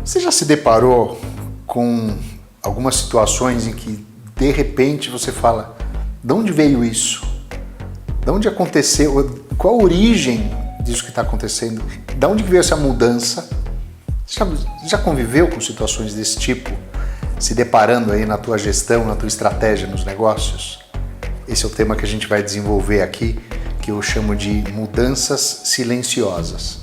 Você já se deparou com algumas situações em que de repente você fala, de onde veio isso? De onde aconteceu? Qual a origem disso que está acontecendo? De onde veio essa mudança? Você já conviveu com situações desse tipo? Se deparando aí na tua gestão, na tua estratégia nos negócios? Esse é o tema que a gente vai desenvolver aqui, que eu chamo de mudanças silenciosas.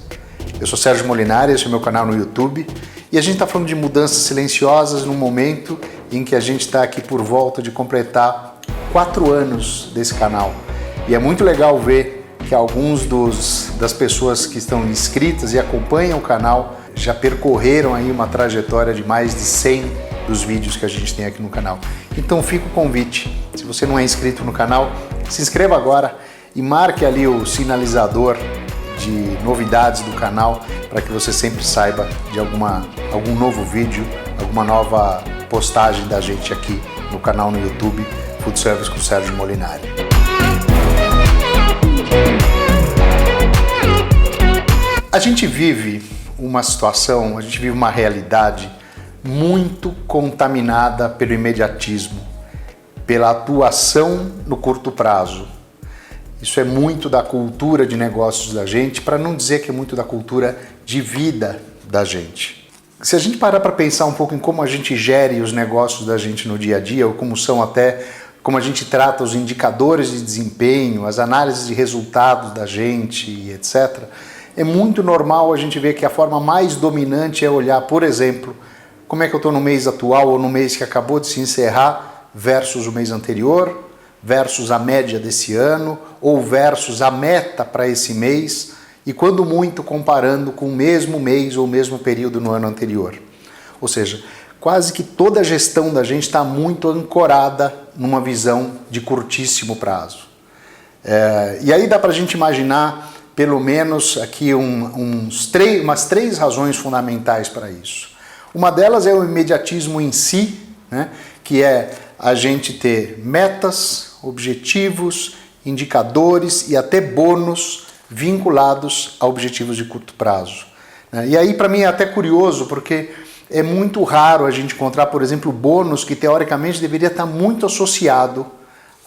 Eu sou Sérgio Molinari, esse é o meu canal no YouTube, e a gente está falando de mudanças silenciosas num momento em que a gente está aqui por volta de completar 4 anos desse canal. E é muito legal ver que alguns das pessoas que estão inscritas e acompanham o canal já percorreram aí uma trajetória de mais de 100 dos vídeos que a gente tem aqui no canal. Então fica o convite, se você não é inscrito no canal, se inscreva agora e marque ali o sinalizador de novidades do canal para que você sempre saiba de algum novo vídeo, alguma nova postagem da gente aqui no canal no YouTube Food Service com Sérgio Molinari. A gente vive uma situação, a gente vive uma realidade muito contaminada pelo imediatismo, pela atuação no curto prazo. Isso é muito da cultura de negócios da gente, para não dizer que é muito da cultura de vida da gente. Se a gente parar para pensar um pouco em como a gente gere os negócios da gente no dia a dia, ou como a gente trata os indicadores de desempenho, as análises de resultados da gente, etc., é muito normal a gente ver que a forma mais dominante é olhar, por exemplo, como é que eu estou no mês atual ou no mês que acabou de se encerrar versus o mês anterior, versus a média desse ano, ou versus a meta para esse mês, e quando muito comparando com o mesmo mês ou o mesmo período no ano anterior. Ou seja, quase que toda a gestão da gente está muito ancorada numa visão de curtíssimo prazo. E aí dá para a gente imaginar pelo menos aqui umas 3 razões fundamentais para isso. Uma delas é o imediatismo em si, né, que é a gente ter metas, objetivos, indicadores e até bônus vinculados a objetivos de curto prazo. E aí para mim é até curioso, porque é muito raro a gente encontrar, por exemplo, bônus que teoricamente deveria estar muito associado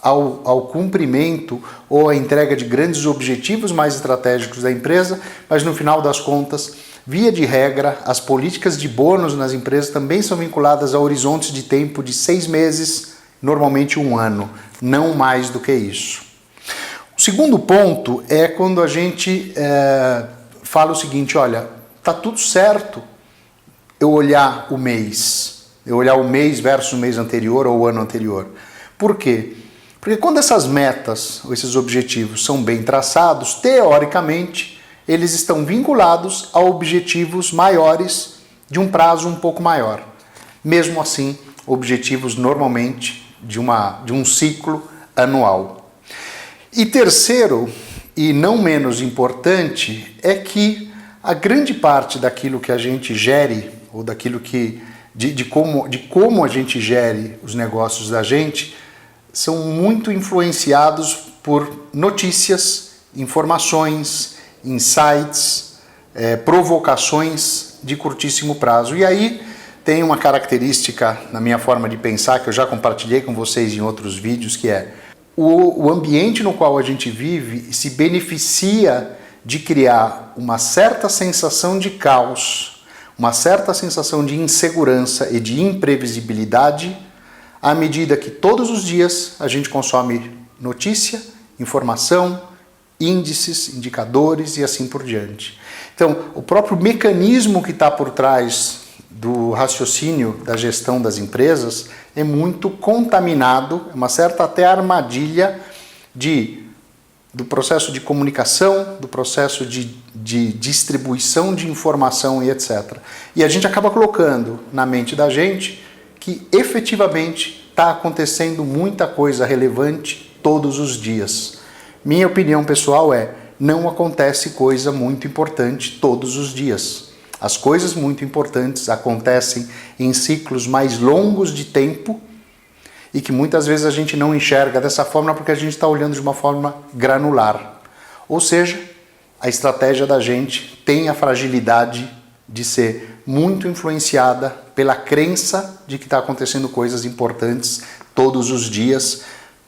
ao cumprimento ou à entrega de grandes objetivos mais estratégicos da empresa, mas no final das contas, via de regra, as políticas de bônus nas empresas também são vinculadas a horizontes de tempo de 6 meses, normalmente 1 ano, não mais do que isso. O segundo ponto é quando a gente fala o seguinte, olha, tá tudo certo eu olhar o mês versus o mês anterior ou o ano anterior. Por quê? Porque quando essas metas ou esses objetivos são bem traçados, teoricamente, eles estão vinculados a objetivos maiores de um prazo um pouco maior. Mesmo assim, objetivos normalmente de um ciclo anual. E terceiro, e não menos importante, é que a grande parte daquilo que a gente gere, ou daquilo de como a gente gere os negócios da gente, são muito influenciados por notícias, informações, insights, provocações de curtíssimo prazo. E aí tem uma característica na minha forma de pensar, que eu já compartilhei com vocês em outros vídeos, que é o ambiente no qual a gente vive se beneficia de criar uma certa sensação de caos, uma certa sensação de insegurança e de imprevisibilidade, à medida que todos os dias a gente consome notícia, informação, índices, indicadores e assim por diante. Então, o próprio mecanismo que está por trás do raciocínio da gestão das empresas é muito contaminado, uma certa até armadilha do processo de comunicação, do processo de distribuição de informação e etc. E a gente acaba colocando na mente da gente que efetivamente está acontecendo muita coisa relevante todos os dias. Minha opinião pessoal é, não acontece coisa muito importante todos os dias. As coisas muito importantes acontecem em ciclos mais longos de tempo e que muitas vezes a gente não enxerga dessa forma porque a gente está olhando de uma forma granular. Ou seja, a estratégia da gente tem a fragilidade de ser muito influenciada pela crença de que está acontecendo coisas importantes todos os dias.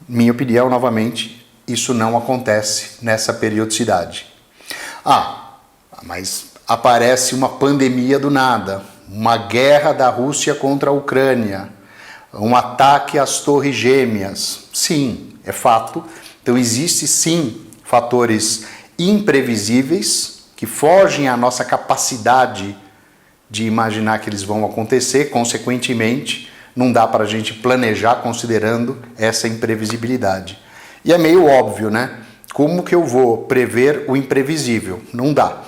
Minha opinião, novamente, isso não acontece nessa periodicidade. Mas aparece uma pandemia do nada, uma guerra da Rússia contra a Ucrânia, um ataque às Torres Gêmeas. Sim, é fato. Então existe sim fatores imprevisíveis que fogem à nossa capacidade de imaginar que eles vão acontecer. Consequentemente, não dá para a gente planejar considerando essa imprevisibilidade. E é meio óbvio, né? Como que eu vou prever o imprevisível? Não dá.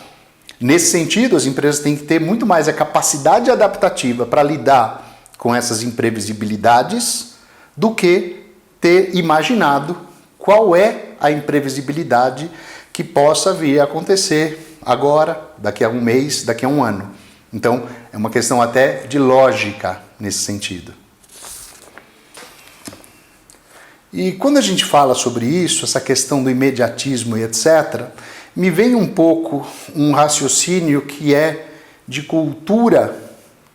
Nesse sentido, as empresas têm que ter muito mais a capacidade adaptativa para lidar com essas imprevisibilidades do que ter imaginado qual é a imprevisibilidade que possa vir a acontecer agora, daqui a um mês, daqui a um ano. Então, é uma questão até de lógica nesse sentido. E quando a gente fala sobre isso, essa questão do imediatismo e etc., me vem um pouco um raciocínio que é de cultura,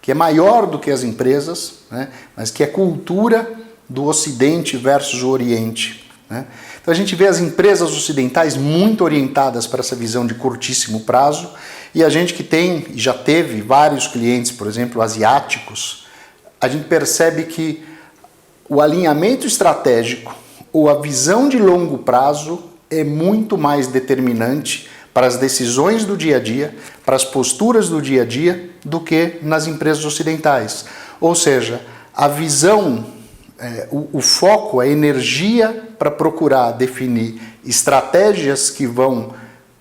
que é maior do que as empresas, né? Mas que é cultura do Ocidente versus o Oriente, né? Então a gente vê as empresas ocidentais muito orientadas para essa visão de curtíssimo prazo, e a gente que tem e já teve vários clientes, por exemplo, asiáticos, a gente percebe que o alinhamento estratégico ou a visão de longo prazo é muito mais determinante para as decisões do dia a dia, para as posturas do dia a dia, do que nas empresas ocidentais. Ou seja, a visão, o foco, a energia para procurar definir estratégias que vão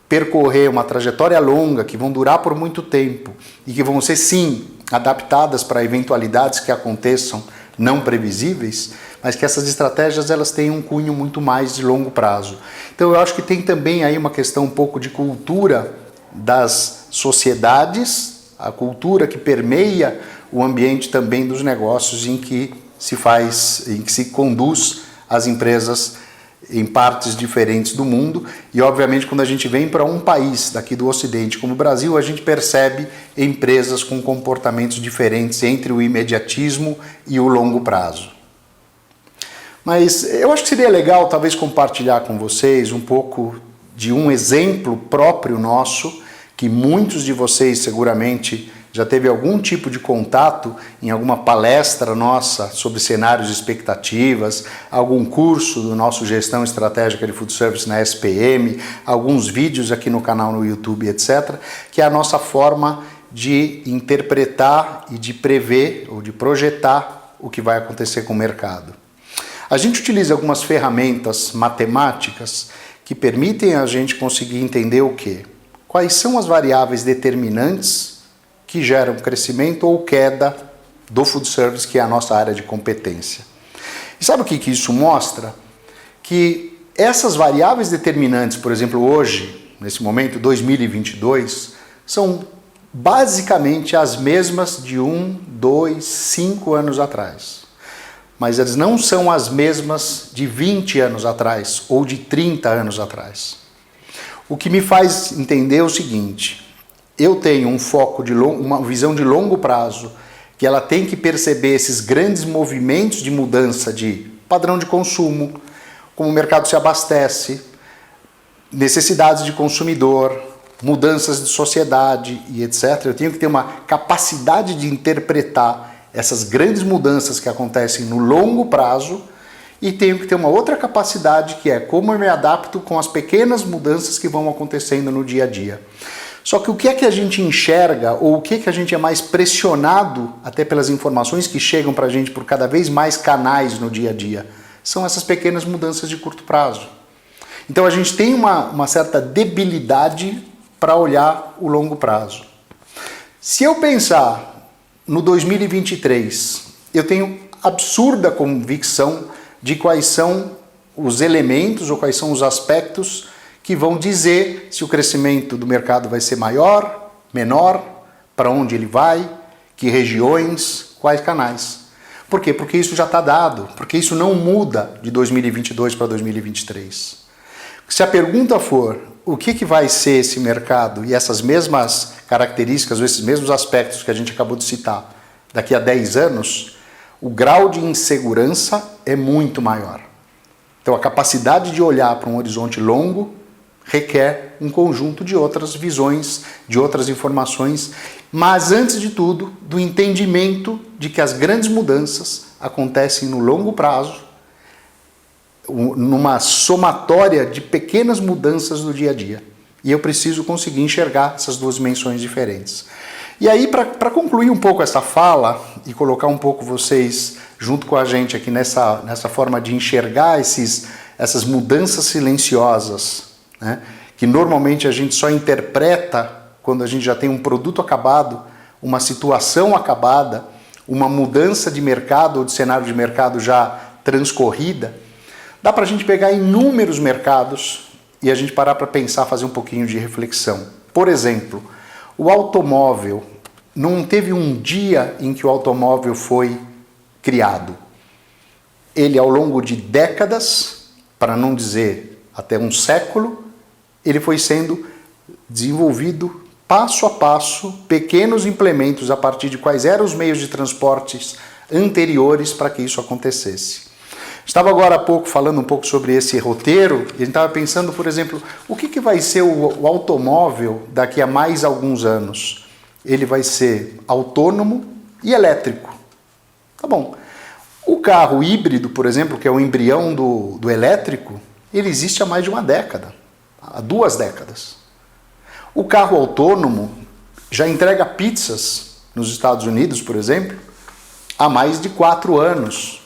percorrer uma trajetória longa, que vão durar por muito tempo e que vão ser, sim, adaptadas para eventualidades que aconteçam não previsíveis, mas que essas estratégias elas têm um cunho muito mais de longo prazo. Então eu acho que tem também aí uma questão um pouco de cultura das sociedades, a cultura que permeia o ambiente também dos negócios em que se conduz as empresas em partes diferentes do mundo. E obviamente quando a gente vem para um país daqui do Ocidente como o Brasil, a gente percebe empresas com comportamentos diferentes entre o imediatismo e o longo prazo. Mas eu acho que seria legal talvez compartilhar com vocês um pouco de um exemplo próprio nosso, que muitos de vocês seguramente já teve algum tipo de contato em alguma palestra nossa sobre cenários e expectativas, algum curso do nosso Gestão Estratégica de Food Service na SPM, alguns vídeos aqui no canal no YouTube, etc., que é a nossa forma de interpretar e de prever ou de projetar o que vai acontecer com o mercado. A gente utiliza algumas ferramentas matemáticas que permitem a gente conseguir entender o quê? Quais são as variáveis determinantes que geram crescimento ou queda do food service, que é a nossa área de competência. E sabe o que isso mostra? Que essas variáveis determinantes, por exemplo, hoje, nesse momento, 2022, são basicamente as mesmas de 1, 2, 5 anos atrás. Mas elas não são as mesmas de 20 anos atrás ou de 30 anos atrás. O que me faz entender o seguinte: eu tenho um foco uma visão de longo prazo, que ela tem que perceber esses grandes movimentos de mudança de padrão de consumo, como o mercado se abastece, necessidades de consumidor, mudanças de sociedade e etc. Eu tenho que ter uma capacidade de interpretar essas grandes mudanças que acontecem no longo prazo e tenho que ter uma outra capacidade, que é como eu me adapto com as pequenas mudanças que vão acontecendo no dia a dia. Só que o que é que a gente enxerga, ou o que é que a gente é mais pressionado, até pelas informações que chegam para a gente por cada vez mais canais no dia a dia, são essas pequenas mudanças de curto prazo. Então a gente tem uma certa debilidade para olhar o longo prazo. Se eu pensar no 2023, eu tenho absurda convicção de quais são os elementos ou quais são os aspectos que vão dizer se o crescimento do mercado vai ser maior, menor, para onde ele vai, que regiões, quais canais. Por quê? Porque isso já está dado, porque isso não muda de 2022 para 2023. Se a pergunta for o que vai ser esse mercado e essas mesmas características, ou esses mesmos aspectos que a gente acabou de citar, daqui a 10 anos, o grau de insegurança é muito maior. Então, a capacidade de olhar para um horizonte longo requer um conjunto de outras visões, de outras informações, mas, antes de tudo, do entendimento de que as grandes mudanças acontecem no longo prazo, numa somatória de pequenas mudanças do dia a dia. E eu preciso conseguir enxergar essas duas dimensões diferentes. E aí, para concluir um pouco essa fala e colocar um pouco vocês junto com a gente aqui nessa forma de enxergar essas mudanças silenciosas, né, que normalmente a gente só interpreta quando a gente já tem um produto acabado, uma situação acabada, uma mudança de mercado ou de cenário de mercado já transcorrida, dá para a gente pegar inúmeros mercados e a gente parar para pensar, fazer um pouquinho de reflexão. Por exemplo, o automóvel, não teve um dia em que o automóvel foi criado. Ele, ao longo de décadas, para não dizer até um século, ele foi sendo desenvolvido passo a passo, pequenos implementos a partir de quais eram os meios de transportes anteriores para que isso acontecesse. Estava agora há pouco falando um pouco sobre esse roteiro e a gente estava pensando, por exemplo, o que vai ser o automóvel daqui a mais alguns anos? Ele vai ser autônomo e elétrico. Tá bom. O carro híbrido, por exemplo, que é o embrião do elétrico, ele existe há mais de uma década, há 2 décadas. O carro autônomo já entrega pizzas nos Estados Unidos, por exemplo, há mais de 4 anos.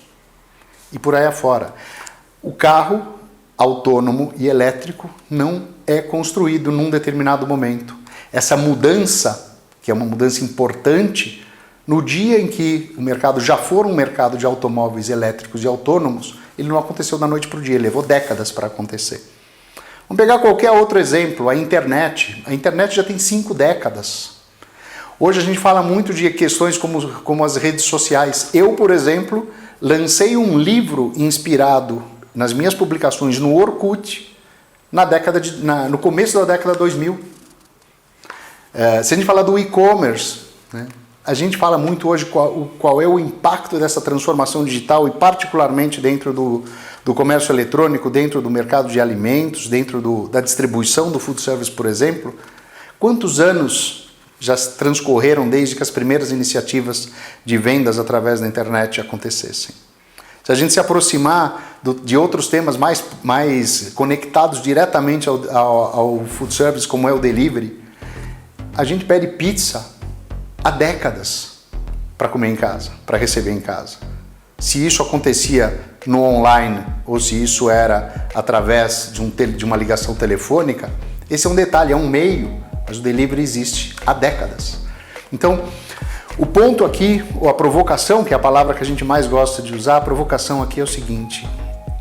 E por aí afora. O carro autônomo e elétrico não é construído num determinado momento. Essa mudança, que é uma mudança importante, no dia em que o mercado já for um mercado de automóveis elétricos e autônomos, ele não aconteceu da noite para o dia, ele levou décadas para acontecer. Vamos pegar qualquer outro exemplo, a internet. A internet já tem 5 décadas. Hoje a gente fala muito de questões como as redes sociais. Eu, por exemplo, lancei um livro inspirado nas minhas publicações no Orkut no começo da década 2000. Se a gente falar do e-commerce, né, a gente fala muito hoje qual é o impacto dessa transformação digital e particularmente dentro do comércio eletrônico, dentro do mercado de alimentos, dentro da distribuição do food service, por exemplo. Quantos anos já transcorreram desde que as primeiras iniciativas de vendas através da internet acontecessem? Se a gente se aproximar de outros temas mais conectados diretamente ao food service, como é o delivery, a gente pede pizza há décadas para comer em casa, para receber em casa. Se isso acontecia no online ou se isso era através de uma ligação telefônica, esse é um detalhe, é um meio, mas o delivery existe há décadas. Então, o ponto aqui, ou a provocação, que é a palavra que a gente mais gosta de usar, a provocação aqui é o seguinte: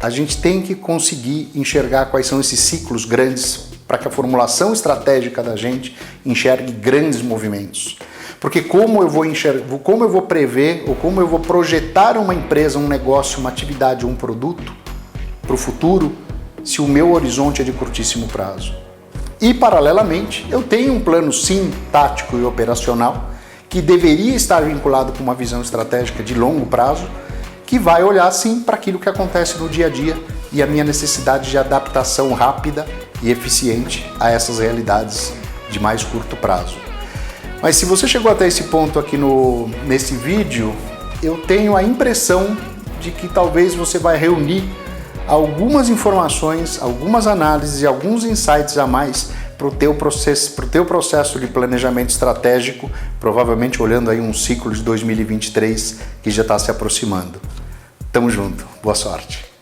a gente tem que conseguir enxergar quais são esses ciclos grandes para que a formulação estratégica da gente enxergue grandes movimentos. Porque como eu vou prever ou como eu vou projetar uma empresa, um negócio, uma atividade, um produto para o futuro, se o meu horizonte é de curtíssimo prazo? E, paralelamente, eu tenho um plano, sim, tático e operacional, que deveria estar vinculado com uma visão estratégica de longo prazo, que vai olhar, sim, para aquilo que acontece no dia a dia e a minha necessidade de adaptação rápida e eficiente a essas realidades de mais curto prazo. Mas se você chegou até esse ponto aqui nesse vídeo, eu tenho a impressão de que talvez você vai reunir algumas informações, algumas análises e alguns insights a mais para o teu processo de planejamento estratégico, provavelmente olhando aí um ciclo de 2023 que já está se aproximando. Tamo junto, boa sorte!